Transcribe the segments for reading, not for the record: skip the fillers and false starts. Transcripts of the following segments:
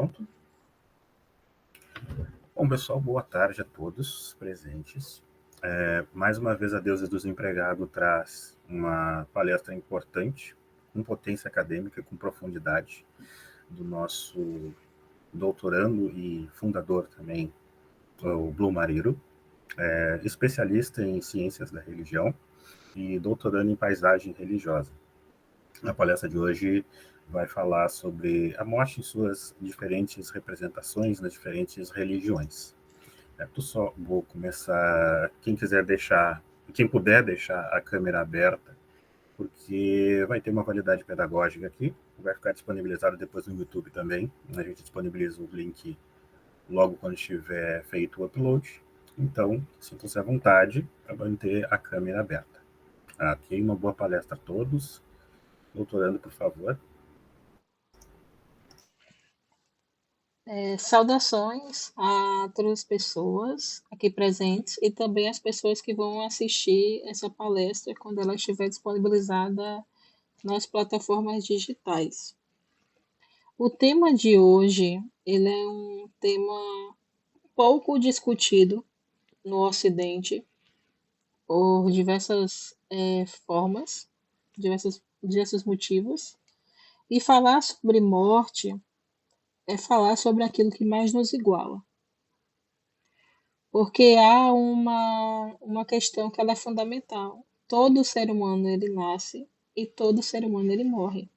Pronto? Bom, pessoal, boa tarde a todos presentes. Mais uma vez, a Deusa dos Empregados traz uma palestra importante, com potência acadêmica e com profundidade, do nosso doutorando e fundador também, o Blue Mariro, especialista em ciências da religião e doutorando em paisagem religiosa. A palestra de hoje vai falar sobre a morte em suas diferentes representações nas diferentes religiões. Eu só vou começar, quem puder deixar a câmera aberta, porque vai ter uma validade pedagógica aqui, vai ficar disponibilizado depois no YouTube também, a gente disponibiliza o link logo quando estiver feito o upload, então sintam-se à vontade para manter a câmera aberta. Ok, uma boa palestra a todos. Doutorando, por favor. Saudações a todas as pessoas aqui presentes e também as pessoas que vão assistir essa palestra quando ela estiver disponibilizada nas plataformas digitais. O tema de hoje, ele é um tema pouco discutido no Ocidente por diversas formas, diversos motivos, e falar sobre morte é falar sobre aquilo que mais nos iguala. Porque há uma questão que ela é fundamental. Todo ser humano ele nasce e todo ser humano ele morre.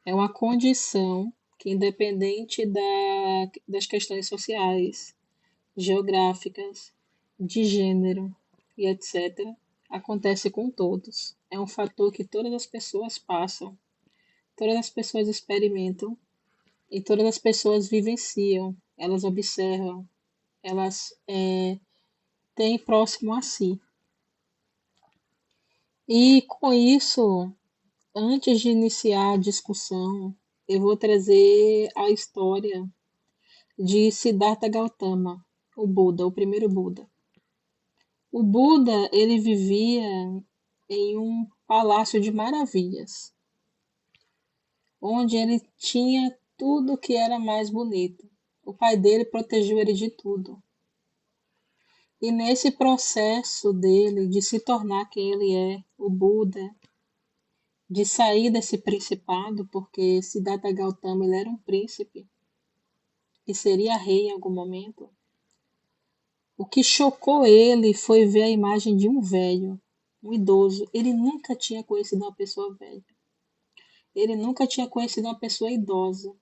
É uma condição que, independente das questões sociais, geográficas, de gênero e etc., acontece com todos. É um fator que todas as pessoas passam, todas as pessoas experimentam e todas as pessoas vivenciam, elas observam, elas têm próximo a si. E com isso, antes de iniciar a discussão, eu vou trazer a história de Siddhartha Gautama, o Buda, o primeiro Buda. O Buda, ele vivia em um palácio de maravilhas, onde ele tinha tudo que era mais bonito. O pai dele protegeu ele de tudo. E nesse processo dele de se tornar quem ele é, o Buda, de sair desse principado, porque Siddhartha Gautama ele era um príncipe e seria rei em algum momento. O que chocou ele foi ver a imagem de um velho, um idoso. Ele nunca tinha conhecido uma pessoa velha. Ele nunca tinha conhecido uma pessoa idosa.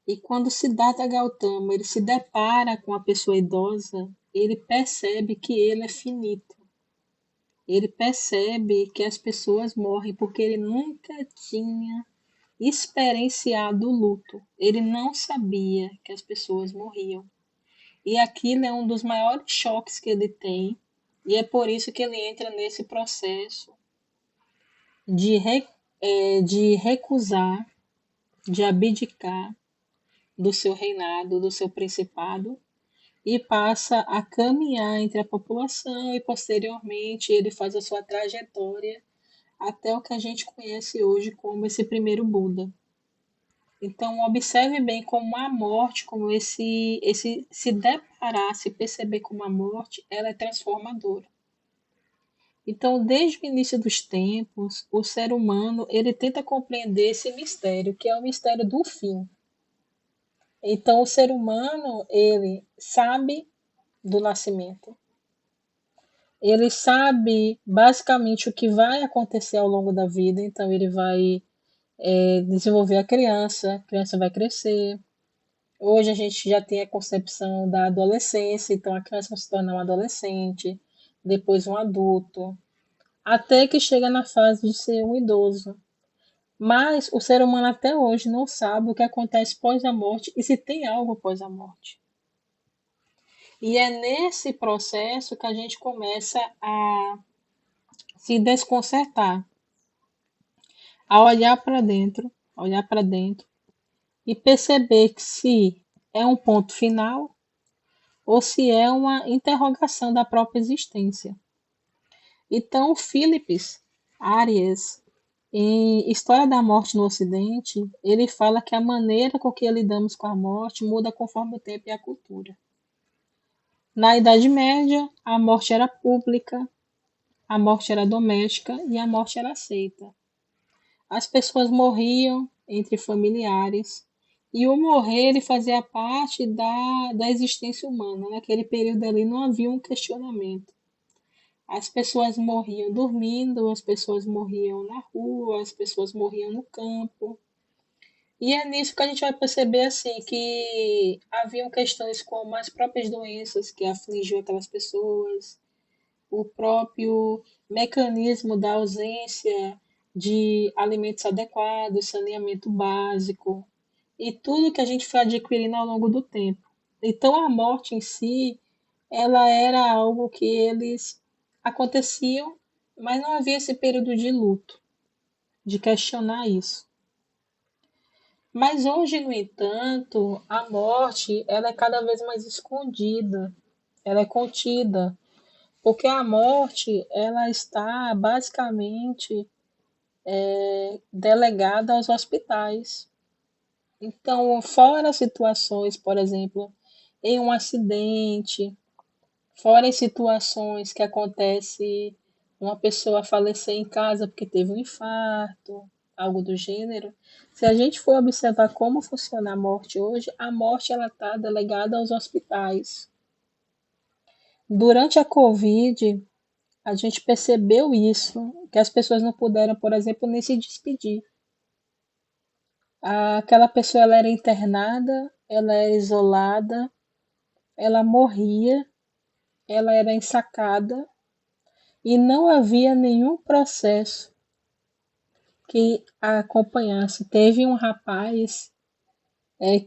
E quando Siddhartha Gautama ele se depara com a pessoa idosa, ele percebe que ele é finito. Ele percebe que as pessoas morrem porque ele nunca tinha experienciado o luto. Ele não sabia que as pessoas morriam. E aquilo é um dos maiores choques que ele tem, e é por isso que ele entra nesse processo de recusar, de abdicar do seu reinado, do seu principado, e passa a caminhar entre a população e posteriormente ele faz a sua trajetória até o que a gente conhece hoje como esse primeiro Buda. Então, observe bem como a morte, como esse se deparar, se perceber como a morte, ela é transformadora. Então, desde o início dos tempos, o ser humano ele tenta compreender esse mistério, que é o mistério do fim. Então, o ser humano ele sabe do nascimento, ele sabe basicamente o que vai acontecer ao longo da vida. Então, ele vai desenvolver a criança vai crescer. Hoje a gente já tem a concepção da adolescência, então a criança vai se tornar um adolescente, depois um adulto, até que chega na fase de ser um idoso. Mas o ser humano até hoje não sabe o que acontece pós a morte e se tem algo após a morte. E é nesse processo que a gente começa a se desconcertar, a olhar para dentro e perceber que se é um ponto final ou se é uma interrogação da própria existência. Então, Philips Arias, Em História da Morte no Ocidente, ele fala que a maneira com que lidamos com a morte muda conforme o tempo e a cultura. Na Idade Média, a morte era pública, a morte era doméstica e a morte era aceita. As pessoas morriam entre familiares e o morrer ele fazia parte da existência humana. Naquele período ali não havia um questionamento. As pessoas morriam dormindo, as pessoas morriam na rua, as pessoas morriam no campo. E é nisso que a gente vai perceber assim que haviam questões como as próprias doenças que afligiam aquelas pessoas, o próprio mecanismo da ausência de alimentos adequados, saneamento básico e tudo que a gente foi adquirindo ao longo do tempo. Então a morte em si, ela era algo que eles aconteciam, mas não havia esse período de luto, de questionar isso. Mas hoje, no entanto, a morte ela é cada vez mais escondida, ela é contida, porque a morte ela está basicamente delegada aos hospitais. Então, fora situações, por exemplo, em um acidente, fora em situações que acontece uma pessoa falecer em casa porque teve um infarto, algo do gênero. Se a gente for observar como funciona a morte hoje, a morte ela está delegada aos hospitais. Durante a Covid, a gente percebeu isso, que as pessoas não puderam, por exemplo, nem se despedir. Aquela pessoa ela era internada, ela era isolada, ela morria, ela era ensacada e não havia nenhum processo que a acompanhasse. Teve um rapaz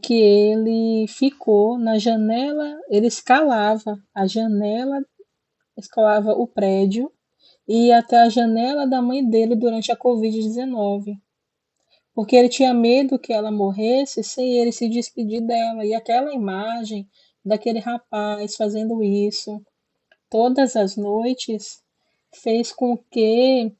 que ele ficou na janela, ele escalava a janela, escalava o prédio e ia até a janela da mãe dele durante a Covid-19, porque ele tinha medo que ela morresse sem ele se despedir dela. E aquela imagem daquele rapaz fazendo isso todas as noites fez com que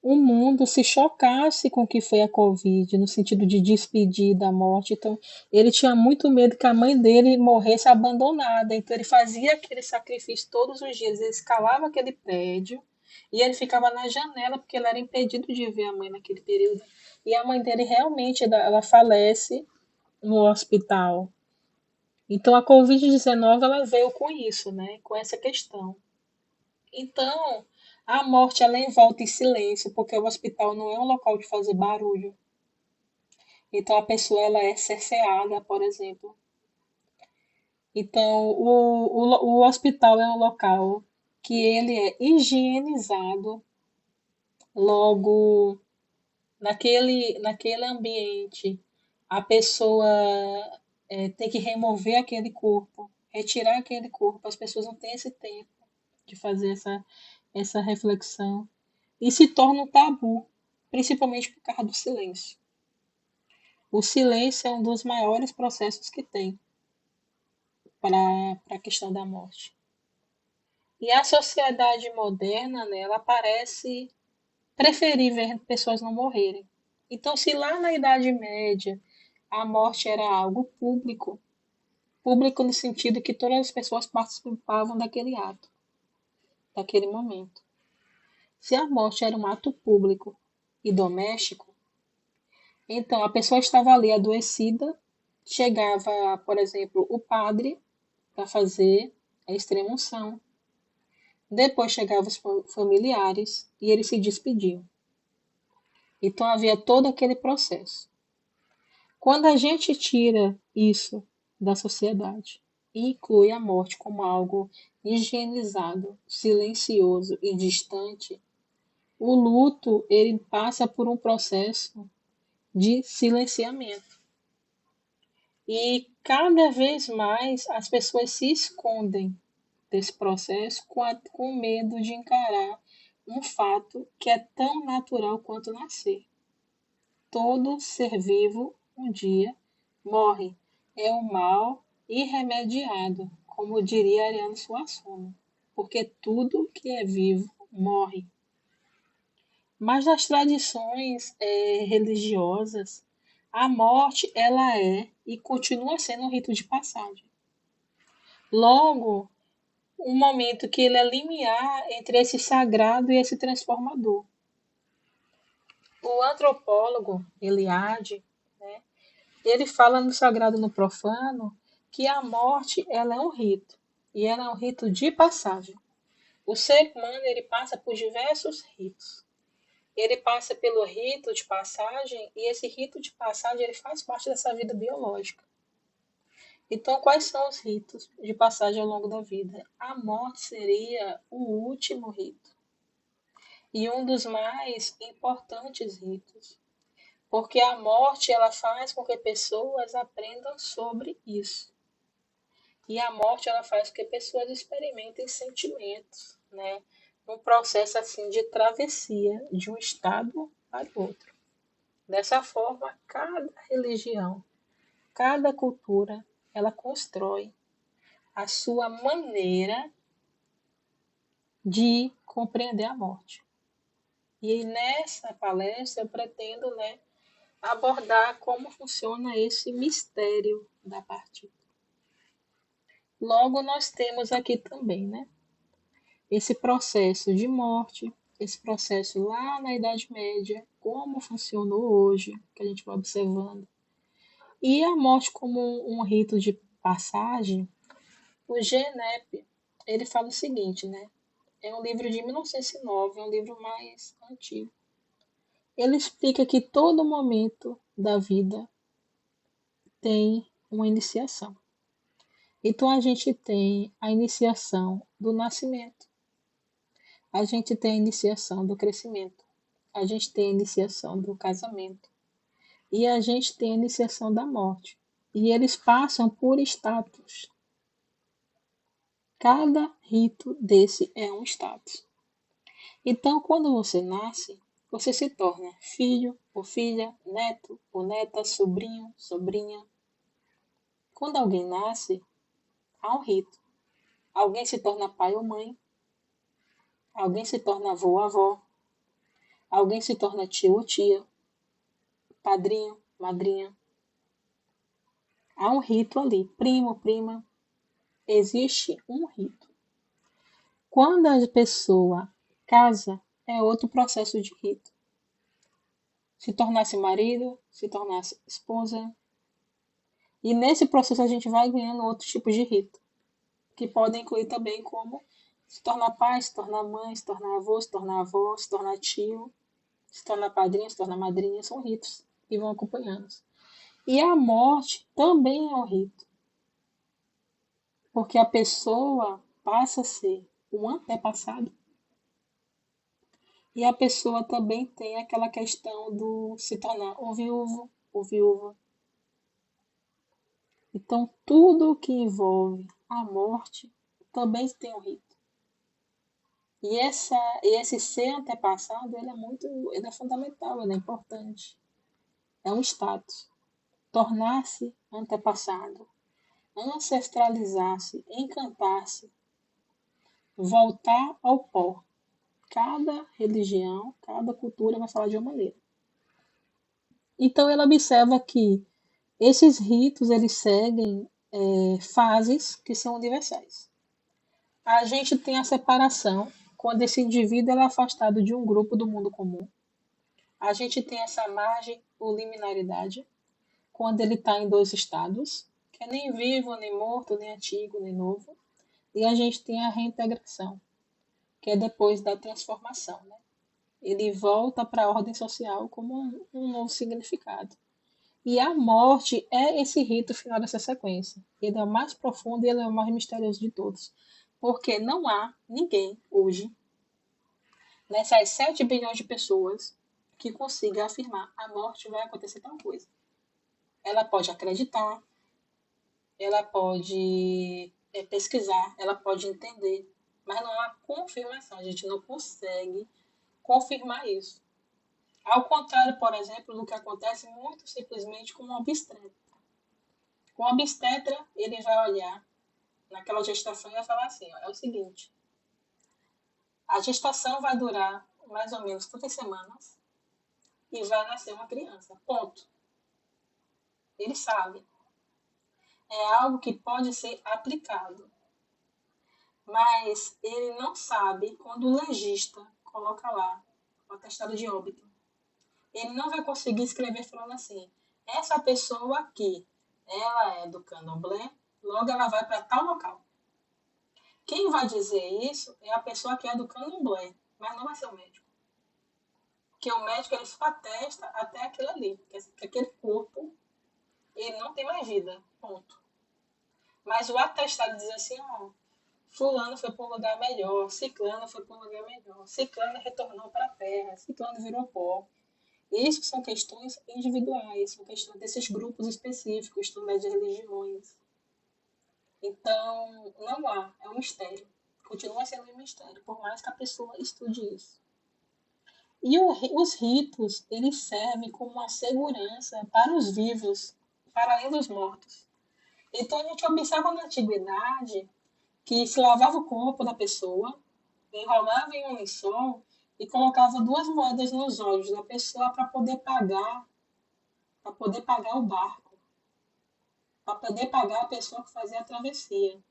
o mundo se chocasse com o que foi a Covid, no sentido de despedir da morte. Então, ele tinha muito medo que a mãe dele morresse abandonada. Então, ele fazia aquele sacrifício todos os dias. Ele escalava aquele prédio e ele ficava na janela, porque ele era impedido de ver a mãe naquele período. E a mãe dele realmente ela falece no hospital. Então, a Covid-19 ela veio com isso, né? Com essa questão. Então, a morte ela é envolta em silêncio, porque o hospital não é um local de fazer barulho. Então, a pessoa ela é cerceada, por exemplo. Então, o hospital é um local que ele é higienizado, logo naquele ambiente, a pessoa tem que remover aquele corpo, retirar aquele corpo. As pessoas não têm esse tempo de fazer essa reflexão. E se torna um tabu, principalmente por causa do silêncio. O silêncio é um dos maiores processos que tem para a questão da morte. E a sociedade moderna, né, ela parece preferir ver pessoas não morrerem. Então, se lá na Idade Média a morte era algo público, público no sentido que todas as pessoas participavam daquele ato, daquele momento. Se a morte era um ato público e doméstico, então a pessoa estava ali adoecida, chegava, por exemplo, o padre para fazer a extrema-unção. Depois chegavam os familiares e eles se despediam. Então havia todo aquele processo. Quando a gente tira isso da sociedade e inclui a morte como algo higienizado, silencioso e distante, o luto ele passa por um processo de silenciamento. E cada vez mais as pessoas se escondem desse processo com medo de encarar um fato que é tão natural quanto nascer. Todo ser vivo um dia morre. É um mal irremediado, como diria Ariano Suassuna, porque tudo que é vivo morre. Mas nas tradições religiosas, a morte ela é e continua sendo um rito de passagem. Logo, um momento que ele é limiar entre esse sagrado e esse transformador. O antropólogo Eliade, né, ele fala no sagrado e no profano que a morte ela é um rito e ela é um rito de passagem. O ser humano ele passa por diversos ritos. Ele passa pelo rito de passagem e esse rito de passagem ele faz parte dessa vida biológica. Então, quais são os ritos de passagem ao longo da vida? A morte seria o último rito e um dos mais importantes ritos, porque a morte ela faz com que pessoas aprendam sobre isso. E a morte ela faz com que pessoas experimentem sentimentos, né? Um processo assim de travessia de um estado para o outro. Dessa forma, cada religião, cada cultura, ela constrói a sua maneira de compreender a morte. E nessa palestra eu pretendo, né, abordar como funciona esse mistério da partida. Logo, nós temos aqui também, né, esse processo de morte, esse processo lá na Idade Média, como funcionou hoje, que a gente vai observando. E a morte como um rito de passagem, o GNEP, ele fala o seguinte, né? É um livro de 1909, é um livro mais antigo. Ele explica que todo momento da vida tem uma iniciação. Então a gente tem a iniciação do nascimento, a gente tem a iniciação do crescimento, a gente tem a iniciação do casamento e a gente tem a iniciação da morte. E eles passam por status. Cada rito desse é um status. Então, quando você nasce, você se torna filho ou filha, neto ou neta, sobrinho, sobrinha. Quando alguém nasce, há um rito. Alguém se torna pai ou mãe, alguém se torna avô ou avó, alguém se torna tio ou tia, padrinho, madrinha. Há um rito ali, primo, prima. Existe um rito. Quando a pessoa casa, é outro processo de rito. Se tornasse marido, se tornasse esposa. E nesse processo a gente vai ganhando outros tipos de rito, que podem incluir também como se tornar pai, se tornar mãe, se tornar avô, se tornar avó, se tornar tio, se tornar padrinho, se tornar madrinha, são ritos que vão acompanhando. E a morte também é um rito, porque a pessoa passa a ser um antepassado e a pessoa também tem aquela questão do se tornar ou viúvo ou viúva. Então, tudo que envolve a morte também tem um rito. E esse ser antepassado, ele é fundamental, ele é importante. É um status. Tornar-se antepassado, ancestralizar-se, encantar-se, voltar ao pó. Cada religião, cada cultura vai falar de uma maneira. Então ela observa que esses ritos eles seguem fases que são universais. A gente tem a separação quando esse indivíduo é afastado de um grupo do mundo comum. A gente tem essa margem ou liminaridade quando ele está em dois estados, que é nem vivo, nem morto, nem antigo, nem novo. E a gente tem a reintegração, que é depois da transformação, né? Ele volta para a ordem social como um novo significado. E a morte é esse rito final dessa sequência. Ele é o mais profundo e ele é o mais misterioso de todos. Porque não há ninguém hoje, nessas 7 bilhões de pessoas, que consiga afirmar a morte vai acontecer tal coisa. Ela pode acreditar, ela pode pesquisar, ela pode entender, mas não há confirmação. A gente não consegue confirmar isso. Ao contrário, por exemplo, do que acontece muito simplesmente com um obstetra. O obstetra, ele vai olhar naquela gestação e vai falar assim, ó, é o seguinte, a gestação vai durar mais ou menos 3 semanas, e vai nascer uma criança. Ponto. Ele sabe. É algo que pode ser aplicado. Mas ele não sabe quando o legista coloca lá o atestado de óbito. Ele não vai conseguir escrever falando assim: essa pessoa aqui, ela é do candomblé, logo ela vai para tal local. Quem vai dizer isso é a pessoa que é do candomblé, mas não vai ser o médico. Porque o médico ele só atesta até aquilo ali, que aquele corpo ele não tem mais vida, ponto. Mas o atestado diz assim: ó, fulano foi para um lugar melhor, ciclano foi para um lugar melhor, ciclano retornou para a terra, ciclano virou pó. Isso são questões individuais, são questões desses grupos específicos, também de religiões. Então, não há, é um mistério. Continua sendo um mistério, por mais que a pessoa estude isso. E os ritos, eles servem como uma segurança para os vivos, para além dos mortos. Então, a gente observa na antiguidade que se lavava o corpo da pessoa, enrolava em um lençol e colocava 2 moedas nos olhos da pessoa para poder pagar o barco, para poder pagar a pessoa que fazia a travessia.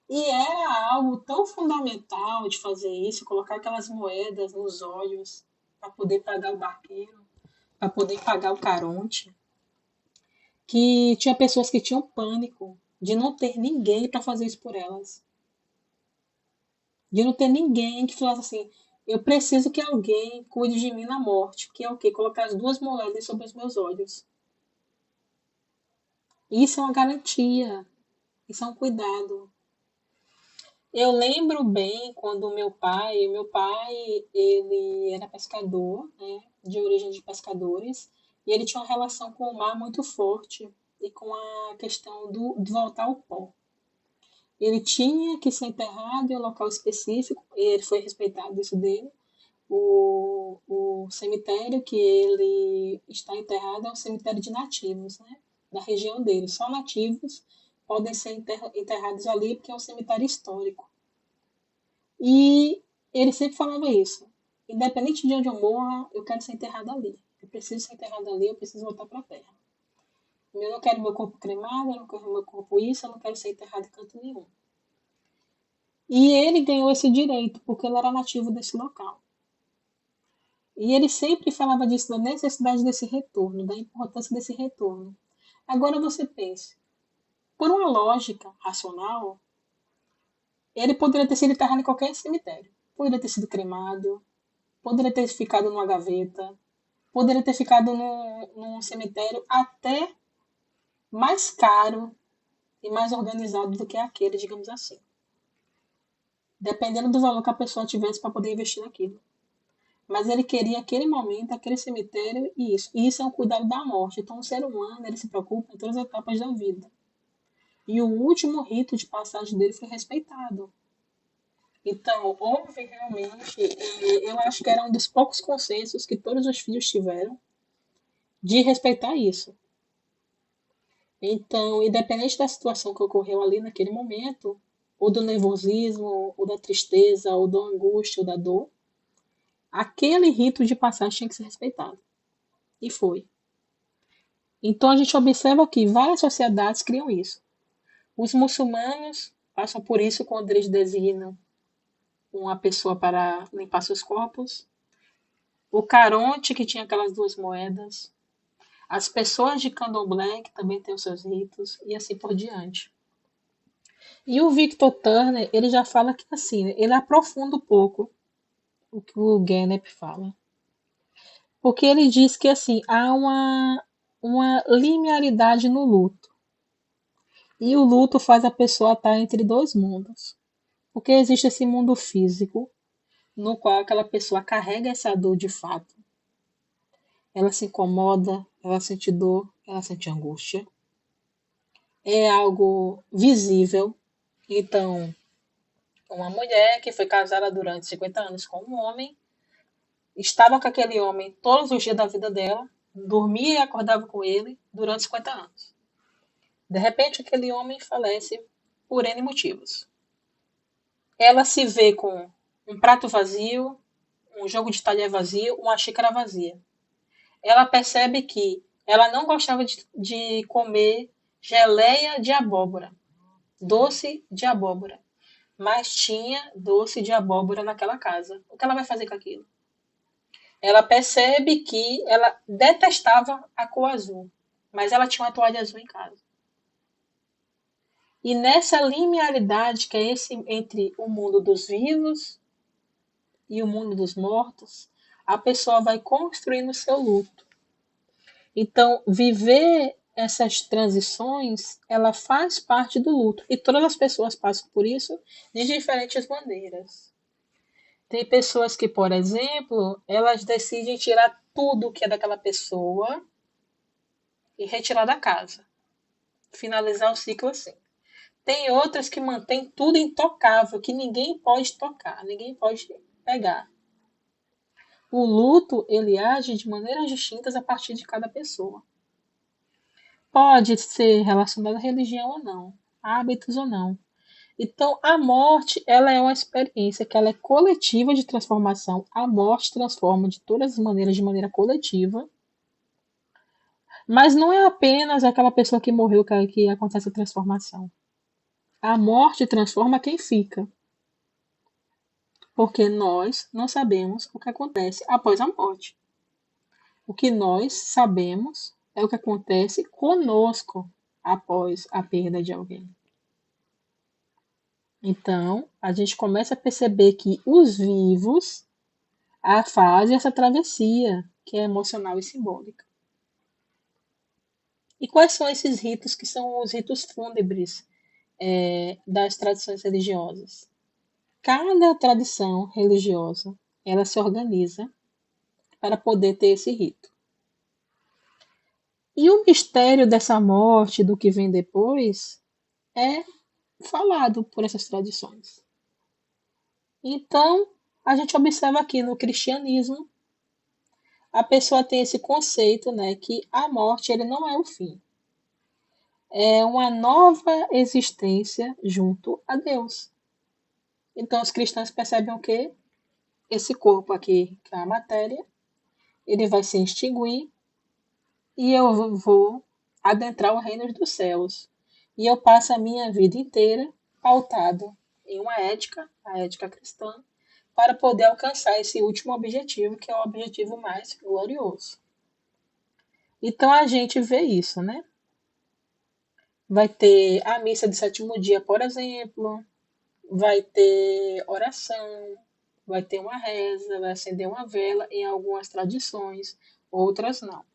E era algo tão fundamental de fazer isso, colocar aquelas moedas nos olhos para poder pagar o barqueiro, para poder pagar o caronte, que tinha pessoas que tinham pânico de não ter ninguém para fazer isso por elas. De não ter ninguém que falasse assim: eu preciso que alguém cuide de mim na morte, que é o quê? Colocar as 2 moedas sobre os meus olhos. Isso é uma garantia, isso é um cuidado. Eu lembro bem quando meu pai, ele era pescador, né, de origem de pescadores, e ele tinha uma relação com o mar muito forte e com a questão de voltar ao pó. Ele tinha que ser enterrado em um local específico, e ele foi respeitado isso dele. O cemitério que ele está enterrado é um cemitério de nativos, né, da região dele. Só nativos podem ser enterrados ali porque é um cemitério histórico. E ele sempre falava isso. Independente de onde eu morra, eu quero ser enterrado ali. Eu preciso ser enterrado ali, eu preciso voltar para a terra. Eu não quero meu corpo cremado, eu não quero meu corpo isso, eu não quero ser enterrado em canto nenhum. E ele ganhou esse direito porque ele era nativo desse local. E ele sempre falava disso, da necessidade desse retorno, da importância desse retorno. Agora você pense, por uma lógica racional, ele poderia ter sido enterrado em qualquer cemitério. Poderia ter sido cremado, poderia ter ficado numa gaveta, poderia ter ficado num cemitério até mais caro e mais organizado do que aquele, digamos assim. Dependendo do valor que a pessoa tivesse para poder investir naquilo. Mas ele queria aquele momento, aquele cemitério e isso. E isso é um cuidado da morte. Então, o ser humano ele se preocupa em todas as etapas da vida. E o último rito de passagem dele foi respeitado. Então, houve realmente, eu acho que era um dos poucos consensos que todos os filhos tiveram de respeitar isso. Então, independente da situação que ocorreu ali naquele momento, ou do nervosismo, ou da tristeza, ou da angústia, ou da dor, aquele rito de passagem tinha que ser respeitado. E foi. Então, a gente observa que várias sociedades criam isso. Os muçulmanos passam por isso quando eles designam uma pessoa para limpar seus corpos. O Caronte, que tinha aquelas 2 moedas. As pessoas de Candomblé, que também têm os seus ritos, e assim por diante. E o Victor Turner, ele já fala que assim, ele aprofunda um pouco o que o Gennep fala. Porque ele diz que assim, há uma linearidade no luto. E o luto faz a pessoa estar entre 2 mundos. Porque existe esse mundo físico, no qual aquela pessoa carrega essa dor de fato. Ela se incomoda, ela sente dor, ela sente angústia. É algo visível. Então, uma mulher que foi casada durante 50 anos com um homem, estava com aquele homem todos os dias da vida dela, dormia e acordava com ele durante 50 anos. De repente, aquele homem falece por N motivos. Ela se vê com um prato vazio, um jogo de talher vazio, uma xícara vazia. Ela percebe que ela não gostava de comer geleia de abóbora, doce de abóbora, mas tinha doce de abóbora naquela casa. O que ela vai fazer com aquilo? Ela percebe que ela detestava a cor azul, mas ela tinha uma toalha azul em casa. E nessa linearidade que é esse entre o mundo dos vivos e o mundo dos mortos, a pessoa vai construindo o seu luto. Então, viver essas transições, ela faz parte do luto. E todas as pessoas passam por isso de diferentes maneiras. Tem pessoas que, por exemplo, elas decidem tirar tudo que é daquela pessoa e retirar da casa. Finalizar o ciclo assim. Tem outras que mantêm tudo intocável, que ninguém pode tocar, ninguém pode pegar. O luto, ele age de maneiras distintas a partir de cada pessoa. Pode ser relacionado à religião ou não, hábitos ou não. Então, a morte, ela é uma experiência que ela é coletiva de transformação. A morte transforma de todas as maneiras, de maneira coletiva. Mas não é apenas aquela pessoa que morreu que acontece a transformação. A morte transforma quem fica. Porque nós não sabemos o que acontece após a morte. O que nós sabemos é o que acontece conosco após a perda de alguém. Então, a gente começa a perceber que os vivos fazem essa travessia, que é emocional e simbólica. E quais são esses ritos que são os ritos fúnebres das tradições religiosas? Cada tradição religiosa, ela se organiza para poder ter esse rito. E o mistério dessa morte, do que vem depois, é falado por essas tradições. Então, a gente observa aqui no cristianismo, a pessoa tem esse conceito, né, que a morte ele não é o fim. É uma nova existência junto a Deus. Então, os cristãos percebem o quê? Esse corpo aqui, que é a matéria, ele vai se extinguir e eu vou adentrar o reino dos céus. E eu passo a minha vida inteira pautado em uma ética, a ética cristã, para poder alcançar esse último objetivo, que é o objetivo mais glorioso. Então a gente vê isso, né? Vai ter a missa de sétimo dia, por exemplo, vai ter oração, vai ter uma reza, vai acender uma vela em algumas tradições, outras não.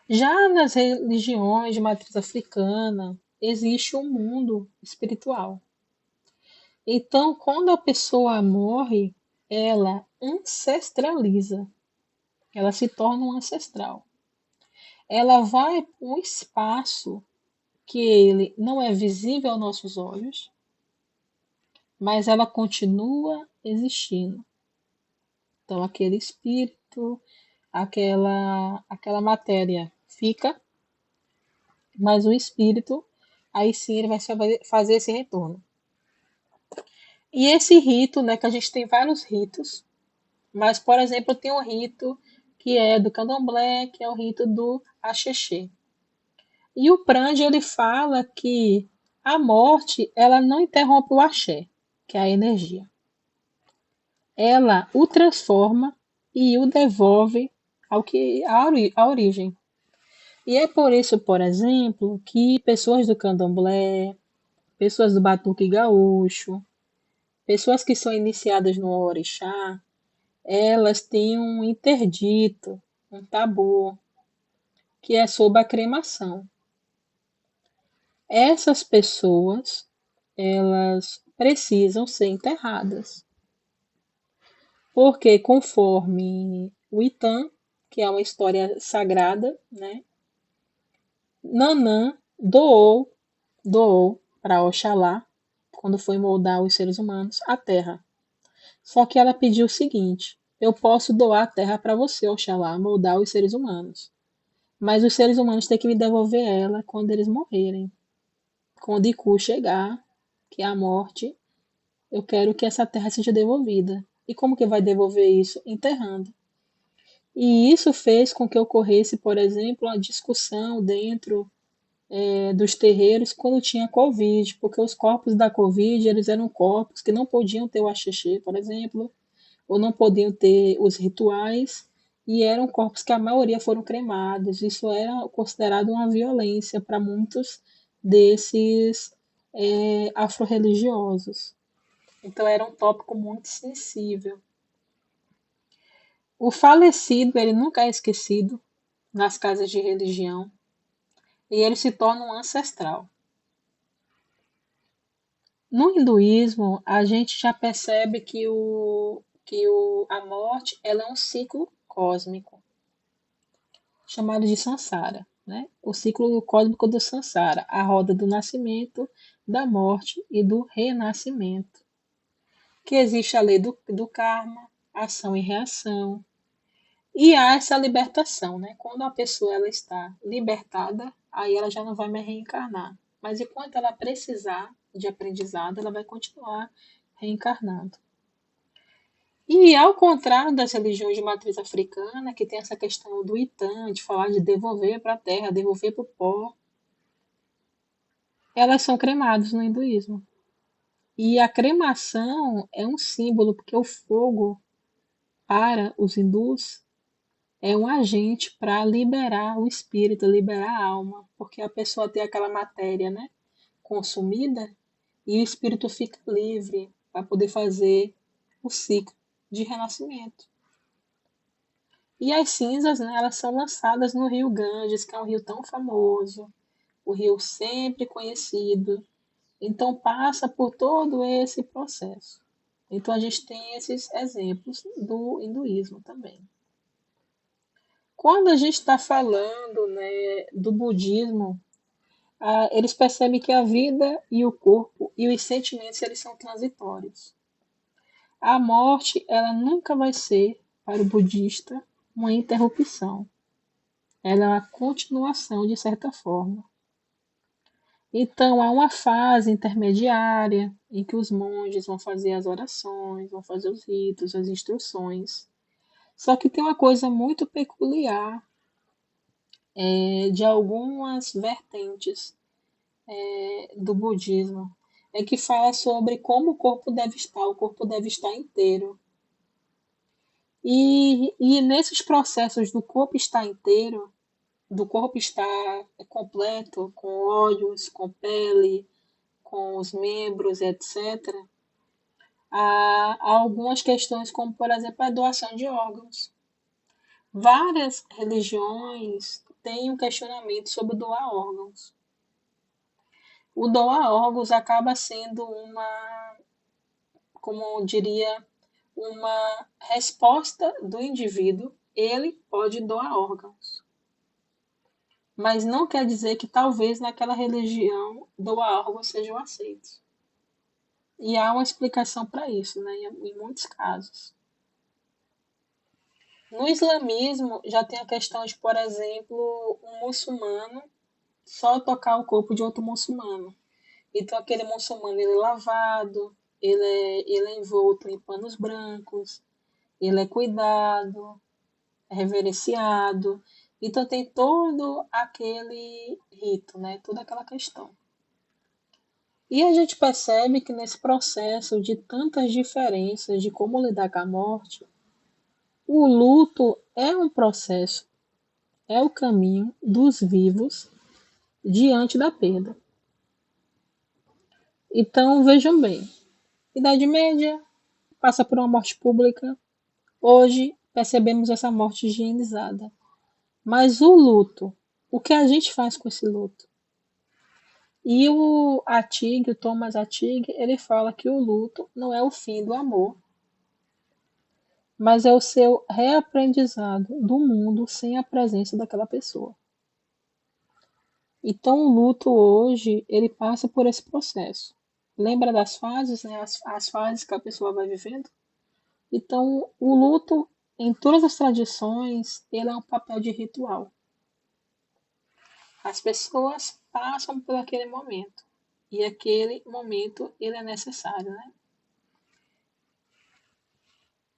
Já nas religiões de matriz africana, existe um mundo espiritual. Então, quando a pessoa morre, ela ancestraliza, ela se torna um ancestral. Ela vai para um espaço que ele não é visível aos nossos olhos, mas ela continua existindo. Então, aquele espírito, aquela matéria fica, mas o espírito, aí sim ele vai fazer esse retorno. E esse rito, né, que a gente tem vários ritos, mas, por exemplo, tem um rito que é do candomblé, que é o rito do axexê. E o Prande, ele fala que a morte, ela não interrompe o axé, que é a energia. Ela o transforma e o devolve à origem. E é por isso, por exemplo, que pessoas do candomblé, pessoas do batuque gaúcho, pessoas que são iniciadas no orixá, elas têm um interdito, um tabu, que é sobre a cremação. Essas pessoas, elas precisam ser enterradas. Porque conforme o Itan, que é uma história sagrada, né? Nanã doou para Oxalá, quando foi moldar os seres humanos, a terra. Só que ela pediu o seguinte: eu posso doar a terra para você, Oxalá, moldar os seres humanos. Mas os seres humanos têm que me devolver ela quando eles morrerem. Quando Iku chegar, que é a morte, eu quero que essa terra seja devolvida. E como que vai devolver isso? Enterrando. E isso fez com que ocorresse, por exemplo, uma discussão dentro dos terreiros quando tinha Covid, porque os corpos da Covid eles eram corpos que não podiam ter o axixi, por exemplo, ou não podiam ter os rituais, e eram corpos que a maioria foram cremados. Isso era considerado uma violência para muitos desses afro-religiosos. Então era um tópico muito sensível. O falecido ele nunca é esquecido nas casas de religião e ele se torna um ancestral. No hinduísmo, a gente já percebe a morte ela é um ciclo cósmico, chamado de Sansara, né? O ciclo cósmico do Sansara, a roda do nascimento, da morte e do renascimento. Que existe a lei do karma, ação e reação, e há essa libertação, né? Quando a pessoa ela está libertada, aí ela já não vai mais reencarnar. Mas enquanto ela precisar de aprendizado, ela vai continuar reencarnando. E ao contrário das religiões de matriz africana, que tem essa questão do Itan, de falar de devolver para a terra, devolver para o pó, elas são cremadas no hinduísmo. E a cremação é um símbolo, porque o fogo, para os hindus, é um agente para liberar o espírito, liberar a alma, porque a pessoa tem aquela matéria, né, consumida e o espírito fica livre para poder fazer o ciclo de renascimento. E as cinzas, né, elas são lançadas no rio Ganges, que é um rio tão famoso, o rio sempre conhecido. Então passa por todo esse processo. Então a gente tem esses exemplos do hinduísmo também. Quando a gente está falando, né, do budismo, eles percebem que a vida e o corpo e os sentimentos eles são transitórios. A morte ela nunca vai ser, para o budista, uma interrupção. Ela é uma continuação, de certa forma. Então, há uma fase intermediária em que os monges vão fazer as orações, vão fazer os ritos, as instruções. Só que tem uma coisa muito peculiar de algumas vertentes do budismo, é que fala sobre como o corpo deve estar inteiro. E nesses processos do corpo estar inteiro, do corpo estar completo, com olhos, com pele, com os membros, etc., há algumas questões, como por exemplo a doação de órgãos. Várias religiões têm um questionamento sobre doar órgãos. O doar órgãos acaba sendo como eu diria, uma resposta do indivíduo. Ele pode doar órgãos. Mas não quer dizer que talvez naquela religião doar órgãos sejam aceitos. E há uma explicação para isso, né, em muitos casos. No islamismo, já tem a questão de, por exemplo, um muçulmano só tocar o corpo de outro muçulmano. Então, aquele muçulmano ele é lavado, ele é envolto em panos brancos, ele é cuidado, é reverenciado. Então, tem todo aquele rito, né? Toda aquela questão. E a gente percebe que nesse processo de tantas diferenças de como lidar com a morte, o luto é um processo, é o caminho dos vivos diante da perda. Então, vejam bem, Idade Média passa por uma morte pública, hoje percebemos essa morte higienizada. Mas o luto, o que a gente faz com esse luto? E o Thomas Attig, ele fala que o luto não é o fim do amor, mas é o seu reaprendizado do mundo sem a presença daquela pessoa. Então, o luto hoje, ele passa por esse processo. Lembra das fases, né? As fases que a pessoa vai vivendo? Então, o luto, em todas as tradições, ele é um papel de ritual. As pessoas passam por aquele momento. E aquele momento, ele é necessário, né?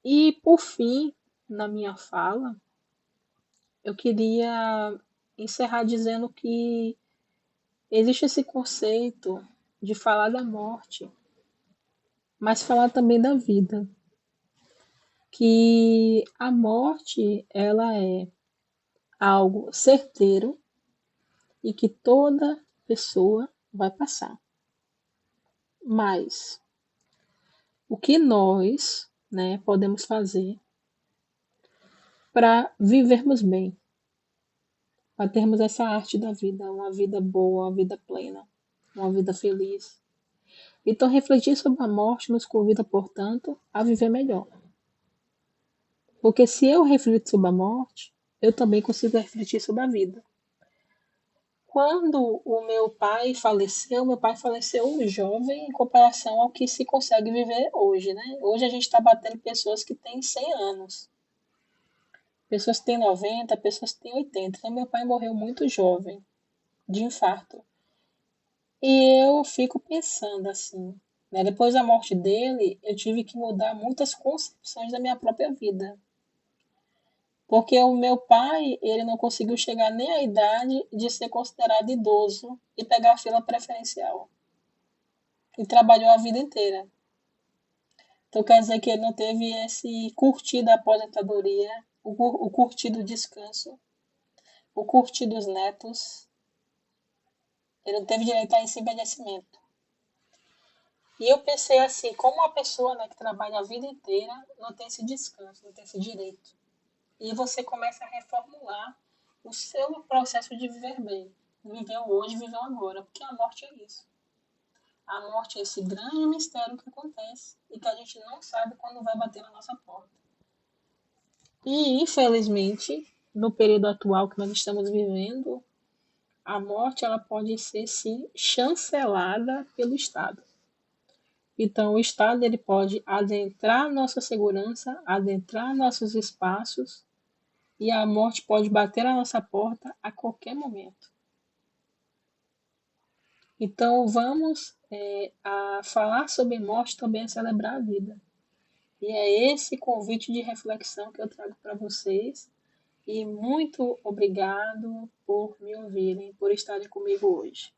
E, por fim, na minha fala, eu queria encerrar dizendo que existe esse conceito de falar da morte, mas falar também da vida, que a morte ela é algo certeiro e que toda pessoa vai passar. Mas o que nós, né, podemos fazer para vivermos bem, para termos essa arte da vida, uma vida boa, uma vida plena, uma vida feliz. Então, refletir sobre a morte nos convida, portanto, a viver melhor. Porque se eu reflito sobre a morte, eu também consigo refletir sobre a vida. Quando o meu pai faleceu jovem em comparação ao que se consegue viver hoje, né? Hoje a gente está batendo pessoas que têm 100 anos, pessoas que têm 90, pessoas que têm 80. Então, meu pai morreu muito jovem, de infarto. E eu fico pensando assim, né? Depois da morte dele, eu tive que mudar muitas concepções da minha própria vida. Porque o meu pai, ele não conseguiu chegar nem à idade de ser considerado idoso e pegar a fila preferencial. E trabalhou a vida inteira. Então quer dizer que ele não teve esse curtir da aposentadoria, o curtir do descanso, o curtir dos netos. Ele não teve direito a esse envelhecimento. E eu pensei assim, como uma pessoa, né, que trabalha a vida inteira não tem esse descanso, não tem esse direito. E você começa a reformular o seu processo de viver bem. Viver o hoje, viver o agora. Porque a morte é isso. A morte é esse grande mistério que acontece e que a gente não sabe quando vai bater na nossa porta. E, infelizmente, no período atual que nós estamos vivendo, a morte ela pode ser, sim, chancelada pelo Estado. Então, o Estado ele pode adentrar nossa segurança, adentrar nossos espaços, e a morte pode bater à nossa porta a qualquer momento. Então, vamos a falar sobre morte também a celebrar a vida. E é esse convite de reflexão que eu trago para vocês. E muito obrigado por me ouvirem, por estarem comigo hoje.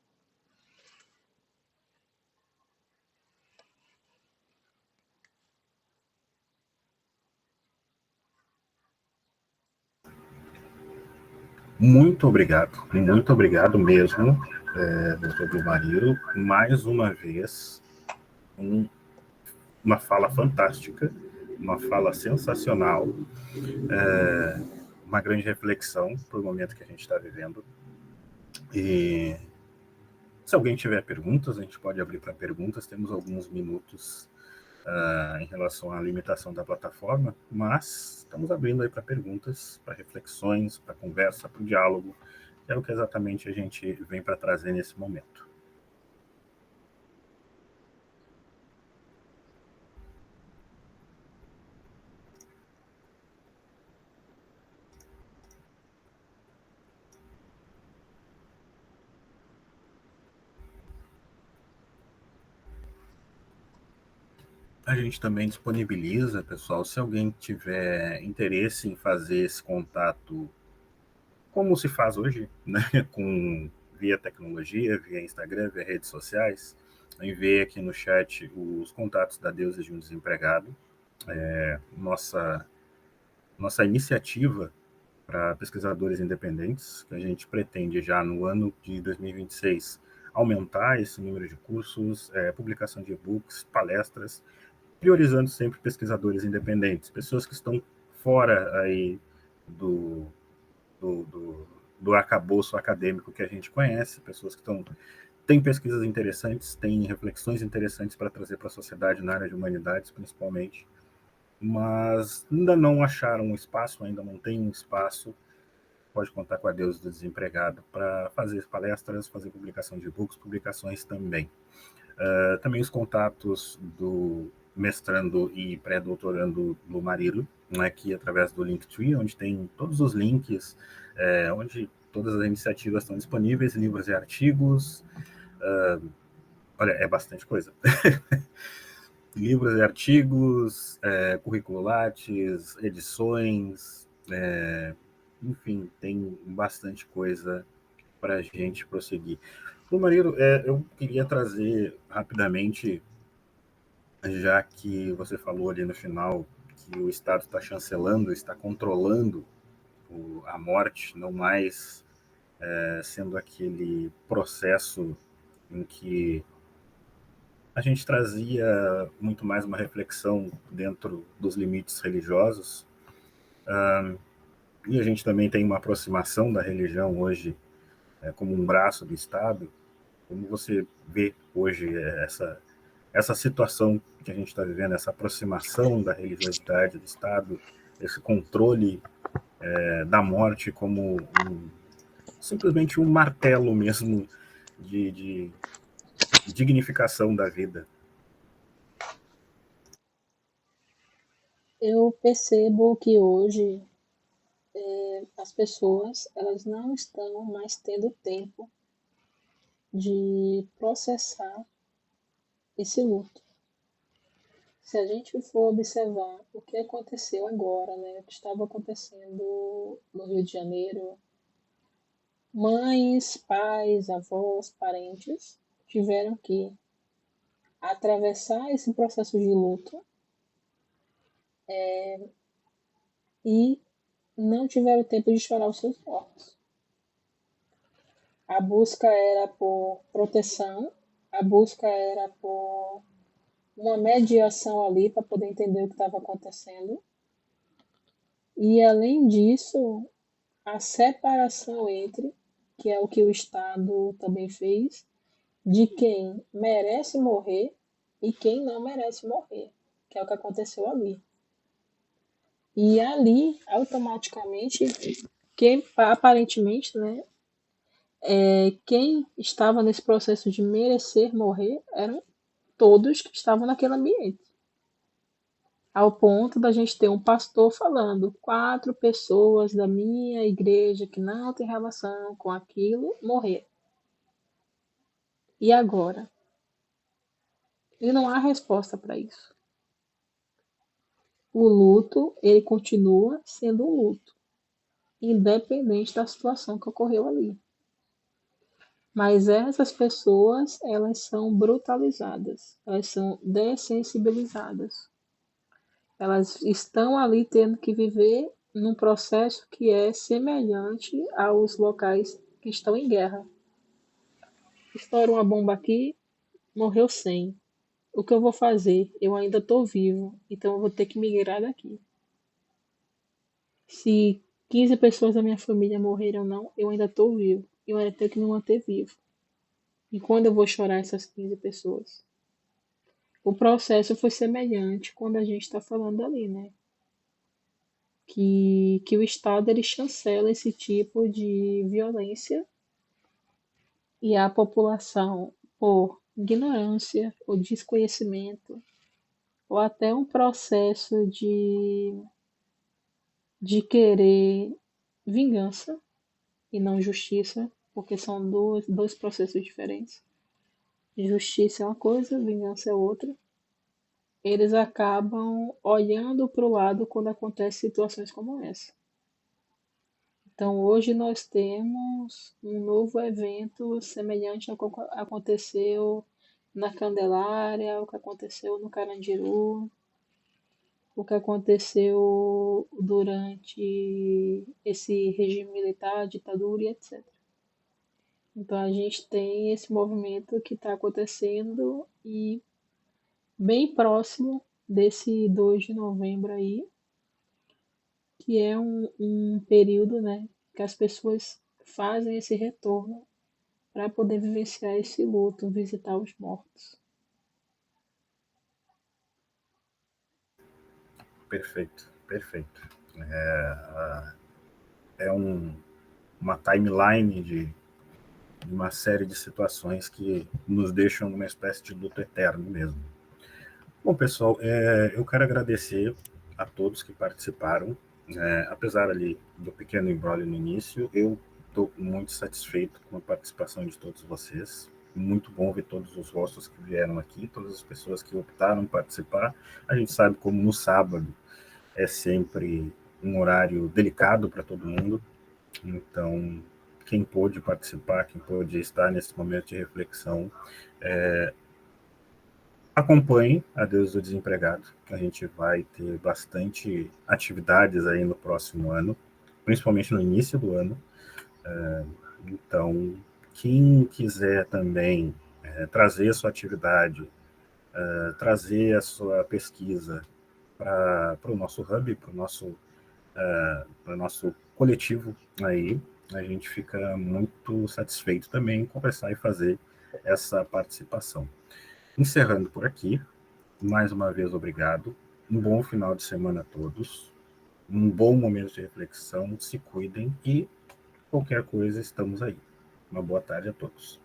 Muito obrigado mesmo, doutor Bilmariro, mais uma vez, uma fala fantástica, uma fala sensacional, uma grande reflexão para o momento que a gente está vivendo. E se alguém tiver perguntas, a gente pode abrir para perguntas, temos alguns minutos em relação à limitação da plataforma, mas estamos abrindo aí para perguntas, para reflexões, para conversa, para o diálogo, que é o que exatamente a gente vem para trazer nesse momento. A gente também disponibiliza, pessoal, se alguém tiver interesse em fazer esse contato como se faz hoje, né, via tecnologia, via Instagram, via redes sociais, enviei aqui no chat os contatos da Deusa de um Desempregado, nossa iniciativa para pesquisadores independentes, que a gente pretende já no ano de 2026 aumentar esse número de cursos, publicação de e-books, palestras, priorizando sempre pesquisadores independentes, pessoas que estão fora aí do, do, do, do arcabouço acadêmico que a gente conhece, pessoas que têm pesquisas interessantes, têm reflexões interessantes para trazer para a sociedade na área de humanidades, principalmente, mas ainda não acharam um espaço, ainda não tem um espaço. Pode contar com a Deus do Desempregado para fazer palestras, fazer publicação de e-books, publicações também. Também os contatos do mestrando e pré-doutorando do Marilo, aqui através do Linktree, onde tem todos os links, onde todas as iniciativas estão disponíveis, livros e artigos. Olha, é bastante coisa. livros e artigos, currículo Lattes, edições, enfim, tem bastante coisa para a gente prosseguir. Bom, Marido, eu queria trazer rapidamente, já que você falou ali no final que o Estado está chancelando, está controlando a morte, não mais sendo aquele processo em que a gente trazia muito mais uma reflexão dentro dos limites religiosos, e a gente também tem uma aproximação da religião hoje como um braço do Estado. Como você vê hoje essa situação que a gente está vivendo, essa aproximação da religiosidade do Estado, esse controle da morte como simplesmente um martelo mesmo de dignificação da vida? Eu percebo que hoje as pessoas elas não estão mais tendo tempo de processar esse luto. Se a gente for observar o que aconteceu agora, né, o que estava acontecendo no Rio de Janeiro, mães, pais, avós, parentes tiveram que atravessar esse processo de luto e não tiveram tempo de chorar os seus mortos. A busca era por proteção, a busca era por uma mediação ali para poder entender o que estava acontecendo. E além disso, a separação entre, que é o que o Estado também fez, de quem merece morrer e quem não merece morrer, que é o que aconteceu ali. E ali, automaticamente, quem aparentemente, né, quem estava nesse processo de merecer morrer eram todos que estavam naquele ambiente. Ao ponto da gente ter um pastor falando, 4 pessoas da minha igreja que não tem relação com aquilo morreram. E agora? E não há resposta para isso. O luto, ele continua sendo um luto, independente da situação que ocorreu ali. Mas essas pessoas, elas são brutalizadas, elas são dessensibilizadas. Elas estão ali tendo que viver num processo que é semelhante aos locais que estão em guerra. Estoura uma bomba aqui, morreu 100. O que eu vou fazer? Eu ainda estou vivo, então eu vou ter que migrar daqui. Se 15 pessoas da minha família morreram ou não, eu ainda estou vivo. Eu ainda tenho que me manter vivo. E quando eu vou chorar essas 15 pessoas? O processo foi semelhante quando a gente está falando ali, né? Que o Estado ele chancela esse tipo de violência e a população, por ignorância ou desconhecimento, ou até um processo de querer vingança e não justiça, porque são dois processos diferentes. Justiça é uma coisa, vingança é outra. Eles acabam olhando para o lado quando acontecem situações como essa. Então, hoje nós temos um novo evento semelhante ao que aconteceu na Candelária, o que aconteceu no Carandiru, o que aconteceu durante esse regime militar, ditadura e etc. Então, a gente tem esse movimento que está acontecendo e bem próximo desse 2 de novembro aí, que é um período, né, que as pessoas fazem esse retorno para poder vivenciar esse luto, visitar os mortos. Perfeito, perfeito. É uma timeline de uma série de situações que nos deixam numa espécie de luto eterno mesmo. Bom, pessoal, eu quero agradecer a todos que participaram. Apesar ali do pequeno embrolho no início, eu estou muito satisfeito com a participação de todos vocês. muito bom ver todos os rostos que vieram aqui, todas as pessoas que optaram por participar. A gente sabe como no sábado é sempre um horário delicado para todo mundo, então quem pôde participar, quem pôde estar nesse momento de reflexão, acompanhe a Deus do Desempregado. A gente vai ter bastante atividades aí no próximo ano, principalmente no início do ano. Então, quem quiser também trazer a sua atividade, trazer a sua pesquisa para o nosso hub, para o nosso coletivo aí, a gente fica muito satisfeito também em conversar e fazer essa participação. Encerrando por aqui, mais uma vez obrigado, um bom final de semana a todos, um bom momento de reflexão, se cuidem e qualquer coisa estamos aí. Uma boa tarde a todos.